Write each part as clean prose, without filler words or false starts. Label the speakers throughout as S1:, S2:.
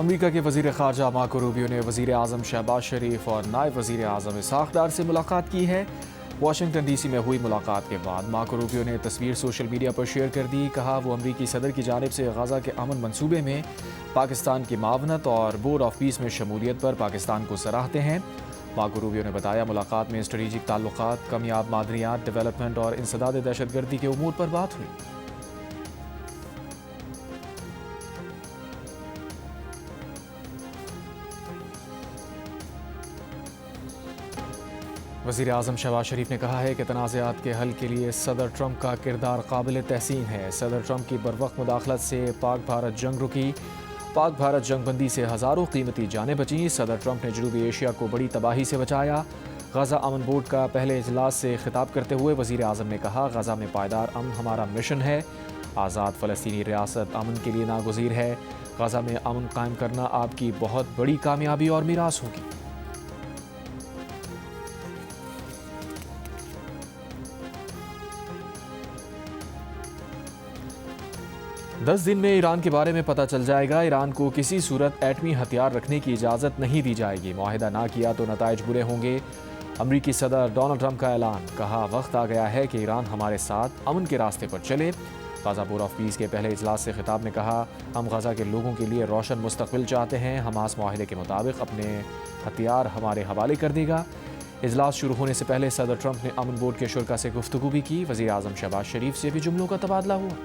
S1: अमरीका के वज़ीर ख़ारजा Marco Rubio ने वज़ीर आज़म शहबाज शरीफ और नायब वज़ीर आज़म इसहाक़ डार से मुलाकात की है। वाशिंगटन DC में हुई मुलाकात के बाद मार्को रूबियो ने तस्वीर सोशल मीडिया पर शेयर कर दी। कहा वो अमरीकी सदर की जानिब से गज़ा के अमन मंसूबे में पाकिस्तान की मावनत और बोर्ड ऑफ पीस में शमूलियत पर पाकिस्तान को सराहते हैं। मार्को रूबियो ने बताया मुलाकात में स्ट्रेटेजिक ताल्लुकात, कमियाब मादनियात, डेवलपमेंट और इंसदाद दहशतगर्दी के उमूर पर बात हुई। वज़ीर आज़म शहबाज शरीफ ने कहा है कि तनाज़ात के हल के लिए सदर ट्रंप का किरदार काबिल तहसीन है। सदर ट्रंप की बरवक्त मुदाखलत से पाक भारत जंग रुकी। पाक भारत जंगबंदी से हज़ारों कीमती जानें बचीं। सदर ट्रंप ने जनूबी एशिया को बड़ी तबाही से बचाया। गज़ा अमन बोर्ड का पहले इजलास से खिताब करते हुए वज़ीर आज़म ने कहा, गज़ा में पायदार अमन हमारा मिशन है। आज़ाद फ़लस्तीनी रियासत अमन के लिए नागुज़ीर है। गज़ा में अमन कायम करना आपकी बहुत बड़ी कामयाबी और मीरास होगी। 10 दिन में ईरान के बारे में पता चल जाएगा। ईरान को किसी सूरत एटमी हथियार रखने की इजाज़त नहीं दी जाएगी। मुआहिदा ना किया तो नताइज बुरे होंगे। अमरीकी सदर डोनाल्ड ट्रंप का ऐलान। कहा, वक्त आ गया है कि ईरान हमारे साथ अमन के रास्ते पर चले। गज़ा बोर्ड ऑफ पीस के पहले इजलास से खिताब में कहा, हम गज़ा के लोगों के लिए रोशन मुस्तकबिल चाहते हैं। हमास मुआहिदे के मुताबिक अपने हथियार हमारे हवाले कर देगा। इजलास शुरू होने से पहले सदर ट्रंप ने अमन बोर्ड के शुरा से गुफ्तगू भी की। वज़ीर आज़म शहबाज शरीफ से भी जुमलों का तबादला हुआ।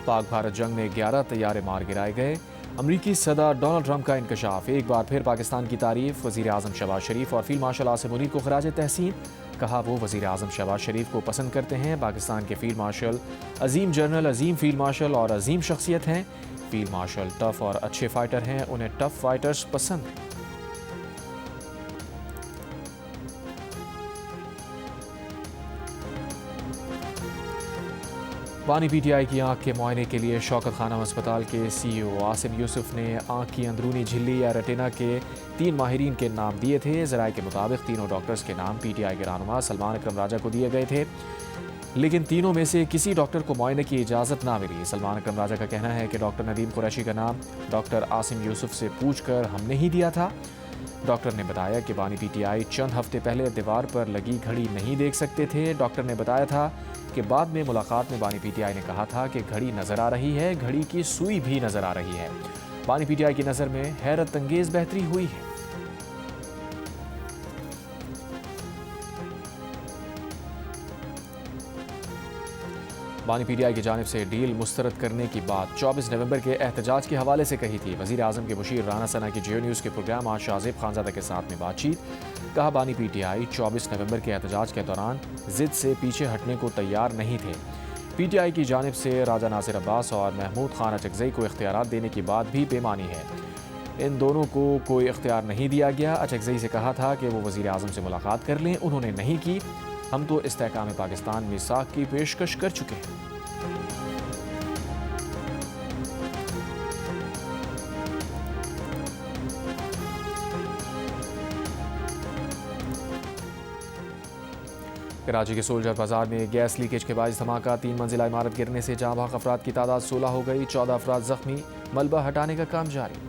S1: पाक भारत जंग में 11 तैयारे मार गिराए गए। अमरीकी सदर डोनाल्ड ट्रंप का इंकशाफ। एक बार फिर पाकिस्तान की तारीफ। वज़ीर आज़म शहबाज शरीफ और फील्ड मार्शल आसिम मुनीर को खराज तहसीन। कहा, वो वज़ीर आज़म शहबाज शरीफ को पसंद करते हैं। पाकिस्तान के फील्ड मार्शल अजीम जनरल, अजीम फील्ड मार्शल और अजीम शख्सियत हैं। फील्ड मार्शल टफ और अच्छे फाइटर हैं। उन्हें टफ फाइटर्स पसंद हैं। बानी PTI की आंख के मुआयने के लिए शौकत खानम अस्पताल के CEO आसिम यूसुफ ने आंख की अंदरूनी झिल्ली या रेटिना के 3 माहिरीन के नाम दिए थे। ज़राए के मुताबिक तीनों डॉक्टर्स के नाम PTI के रहनुमा सलमान अकरम राजा को दिए गए थे, लेकिन तीनों में से किसी डॉक्टर को मुआयने की इजाज़त ना मिली। सलमान अकरम राजा का कहना है कि डॉक्टर नदीम कुरैशी का नाम डॉक्टर आसिम यूसुफ से पूछकर हमने ही दिया था। डॉक्टर ने बताया कि बानी PTI चंद हफ्ते पहले दीवार पर लगी घड़ी नहीं देख सकते थे। डॉक्टर ने बताया था कि बाद में मुलाकात में बानी PTI ने कहा था कि घड़ी नज़र आ रही है, घड़ी की सुई भी नज़र आ रही है। बानी PTI की नज़र में हैरत अंगेज़ बेहतरी हुई है। बानी PTI की जानिब से डील मुस्तरद करने की बात 24 नवंबर के एहतजाज के हवाले से कही थी। वज़ीर आज़म के मुशीर राना सना की जियो न्यूज़ के प्रोग्राम आज शाहज़ेब खानज़ादा के साथ में बातचीत। कहा, बानी PTI 24 नवंबर के एहतजाज के दौरान ज़िद से पीछे हटने को तैयार नहीं थे। PTI की जानिब से राजा नासिर अब्बास और महमूद खान अचकज़ई को इख्तियारात देने की बात भी बेमानी है। इन दोनों को कोई इख्तियार नहीं दिया गया। अचकज़ई से कहा था कि वो वज़ीर आज़म से मुलाकात कर लें, उन्होंने नहीं की। हम तो इस्तेहकाम पाकिस्तान मीसाक की पेशकश कर चुके हैं। कराची के सोल्जर बाजार में गैस लीकेज के बायस धमाका। 3 मंजिला इमारत गिरने से जहां भाग अफराद की तादाद 16 हो गई। 14 अफराद जख्मी। मलबा हटाने का काम जारी।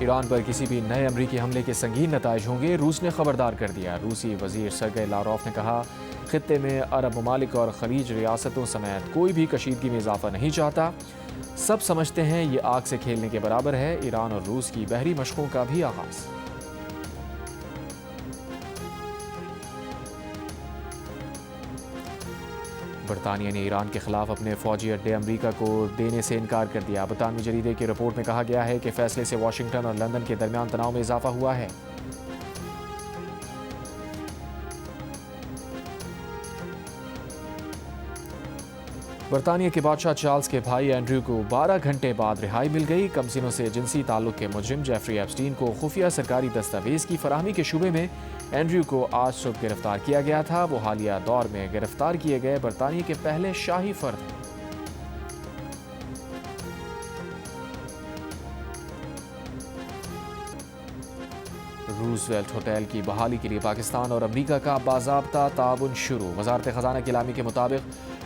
S1: ईरान पर किसी भी नए अमरीकी हमले के संगीन नताइज होंगे। रूस ने खबरदार कर दिया। रूसी वजीर सरगई लारोफ ने कहा, खित्ते में अरब ममालिक और खलीज रियासतों समेत कोई भी कशीदगी में इजाफा नहीं चाहता। सब समझते हैं ये आग से खेलने के बराबर है। ईरान और रूस की बहरी मशकों का भी आगाज। बरतानिया ने ईरान के खिलाफ अपने फौजी अड्डे अमरीका को देने से इनकार कर दिया। बरतानवी जरीदे की रिपोर्ट में कहा गया है कि फैसले से वाशिंगटन और लंदन के दरमियान तनाव में इजाफा हुआ है। बरतानिया के बादशाह चार्ल्स के भाई एंड्रयू को 12 घंटे बाद रिहाई मिल गई। कमसिनों से जिनसी ताल्लुक के मुजरिम जेफरी एप्स्टीन को खुफिया सरकारी दस्तावेज की फराहमी के शुबे में एंड्रयू को आज सुबह गिरफ्तार किया गया था। वो हालिया दौर में गिरफ्तार किए गए बरतानिया के पहले शाही फर्द हैं। रूजवेल्ट होटल की बहाली के लिए पाकिस्तान और अमरीका का बाज़ाब्ता ताउन शुरू। वजारत ख़जाना की इलामी के मुताबिक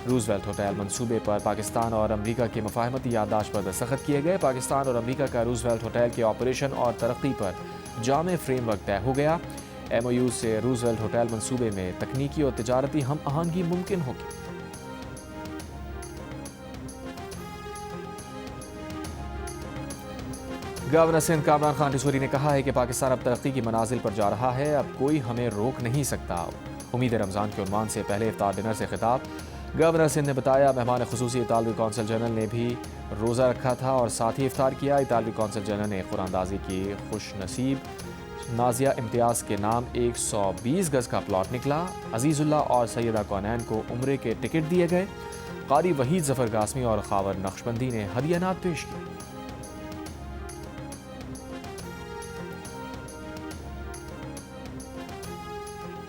S1: रूजवेल्ट होटल मंसूबे पर पाकिस्तान और अमरीका की मुफाहमती याददाश्त पर दस्तखत किए गए। पाकिस्तान और अमरीका का रूजवेल्ट होटल के ऑपरेशन और तरक्की पर जामे फ्रेमवर्क तय हो गया। MOU से रूजवेल्ट होटल मंसूबे में तकनीकी और तजारती हम आहंगी मुमकिन होगी। गवर्नर सिंध कामरान खान टिसोरी ने कहा है कि पाकिस्तान अब तरक्की की मनाजिल पर जा रहा है, अब कोई हमें रोक नहीं सकता। उम्मीद रमज़ान के उन्वान से पहले इफ्तार डिनर से खिताब। गवर्नर सिंध ने बताया, मेहमान खुसूसी इतालवी कौंसल जनरल ने भी रोज़ा रखा था और साथ ही इफ्तार किया। इतालवी कौंसल जनरल ने कुरानदाजी की। खुश नसीब नाजिया इम्तियाज़ के नाम 120 गज़ का प्लॉट निकला। अजीज़ुल्लाह और सैयदा कौनैन को उम्रे के टिकट दिए गए। कारी वहीद जफ़र गासमी और खावर नक्शबंदी ने हदियानात पेश किए।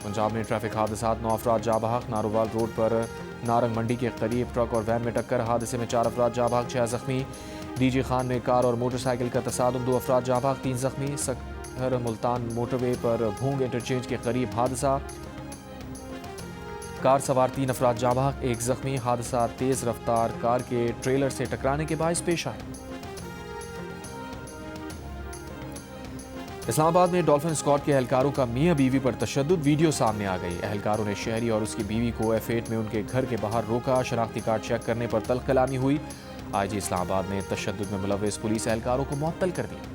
S1: पंजाब में ट्रैफिक हादसात, 9 अफराद जाँ बहक। नारोवाल रोड पर नारंग मंडी के करीब ट्रक और वैन में टक्कर। हादसे में 4 अफराद जाँ बहक, 6 जख्मी। DG खान में कार और मोटरसाइकिल का तसादुम, 2 अफराद जाँ बहक, 3 जख्मी। सकहर मुल्तान मोटरवे पर भूंग इंटरचेंज के करीब हादसा। कार सवार 3 अफराद जाँ बहक, 1 जख्मी। हादसा तेज़ रफ्तार कार के ट्रेलर से टकराने के बायस पेश आया। इस्लामाबाद में डॉल्फिन स्क्वाड के एहलकारों का मियां बीवी पर तशद्दुद, वीडियो सामने आ गई। एहलकारों ने शहरी और उसकी बीवी को F8 में उनके घर के बाहर रोका। शनाख्ती कार्ड चेक करने पर तल्ख कलामी हुई। IG इस्लामाबाद ने तशद्दुद में मुलव्वस पुलिस एहलकारों को मुअत्तल कर दिया।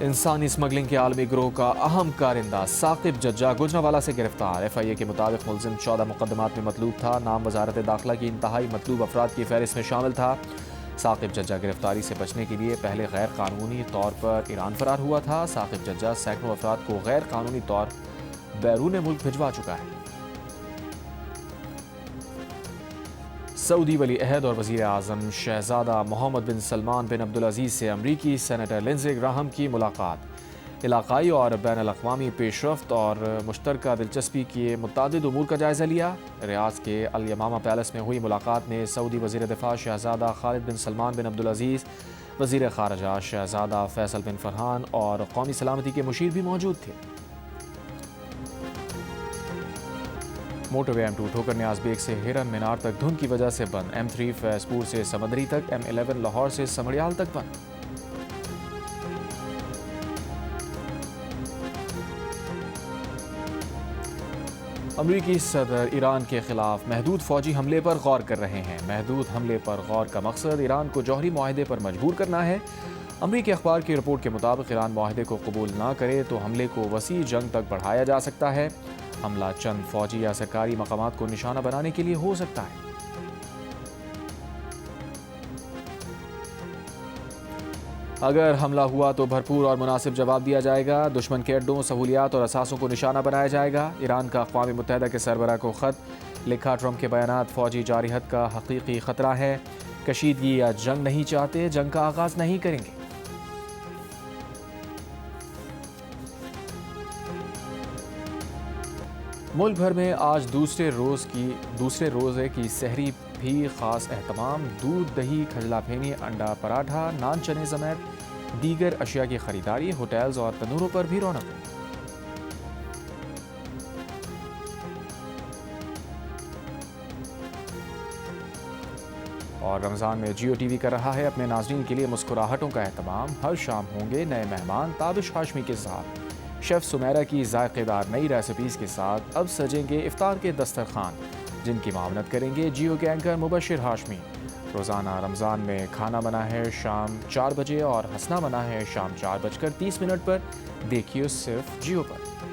S1: इंसानी स्मगलिंग के आलमी गिरोह का अहम कारिंदा साकिब जज्जा गुजरांवाला से गिरफ्तार। FIA के मुताबिक मुलजिम 14 मुकदमात में मतलूब था। नाम वजारत दाखिला की इंतहाई मतलूब अफराद की फहरिस्त में शामिल था। साकिब जज्जा गिरफ्तारी से बचने के लिए पहले गैर कानूनी तौर पर ईरान फरार हुआ था। साकिब जज्जा सैकड़ों अफराद को गैर कानूनी तौर बैरून मुल्क भिजवा चुका है। सऊदी वली अहद और वज़ीर आज़म शहजादा मोहम्मद बिन सलमान बिन अब्दुल अजीज़ से अमरीकी सेनेटर लिंडसे ग्राहम की मुलाकात। इलाक़ाई और बैनुल अक़वामी पेशरफ्त और मुश्तरका दिलचस्पी के मुतअद्दिद उमूर का जायज़ा लिया। रियाद के अल यमामा पैलेस में हुई मुलाकात में सऊदी वज़ीर दिफ़ा शहजादा खालिद बिन सलमान बिन अब्दुल अजीज़, वज़ीर ख़ारिजा शहजादा फैसल बिन फरहान और कौमी सलामती के मुशीर भी मौजूद थे। मोटरवे M2 ठोकर न्याज बेग से हिरन मीनार तक धुंध की वजह से बंद। M3 फैजपुर से समंदरी तक, M11 लाहौर से समड़ियाल तक बंद। अमरीकी सदर ईरान के खिलाफ महदूद फौजी हमले पर गौर कर रहे हैं। महदूद हमले पर गौर का मकसद ईरान को जौहरी मुआहदे पर मजबूर करना है। अमरीकी अखबार की रिपोर्ट के मुताबिक ईरान मुआहदे को कबूल ना करे तो हमले को वसी जंग तक बढ़ाया जा सकता है। हमला चंद फौजी या सरकारी मकामात को निशाना बनाने के लिए हो सकता है। अगर हमला हुआ तो भरपूर और मुनासिब जवाब दिया जाएगा। दुश्मन के अड्डों, सहूलियात और असासों को निशाना बनाया जाएगा। ईरान का अक़वाम मुत्तहिदा के सरबराह को ख़त लिखा। ट्रंप के बयानात फौजी जारिहत का हकीकी ख़तरा है। कशीदगी या जंग नहीं चाहते, जंग का आगाज़ नहीं करेंगे। मुल्क भर में आज दूसरे रोज़े की सहरी भी ख़ास एहतमाम। दूध, दही, खजला फेनी, अंडा पराठा, नान चने समेत दीगर अशिया की ख़रीदारी। होटल्स और तंदूरों पर भी रौनक। और रमज़ान में जियो TV कर रहा है अपने नाज़रीन के लिए मुस्कुराहटों का एहतमाम। हर शाम होंगे नए मेहमान ताबिश हाशमी के साथ। शेफ़ सुमेरा की जायकेदार नई रेसिपीज़ के साथ अब सजेंगे इफ्तार के दस्तरखान, जिनकी मावनत करेंगे जियो के एंकर मुबशिर हाशमी। रोज़ाना रमज़ान में खाना बना है शाम 4 बजे और हंसना बना है शाम 4:30 पर। देखिए सिर्फ जियो पर।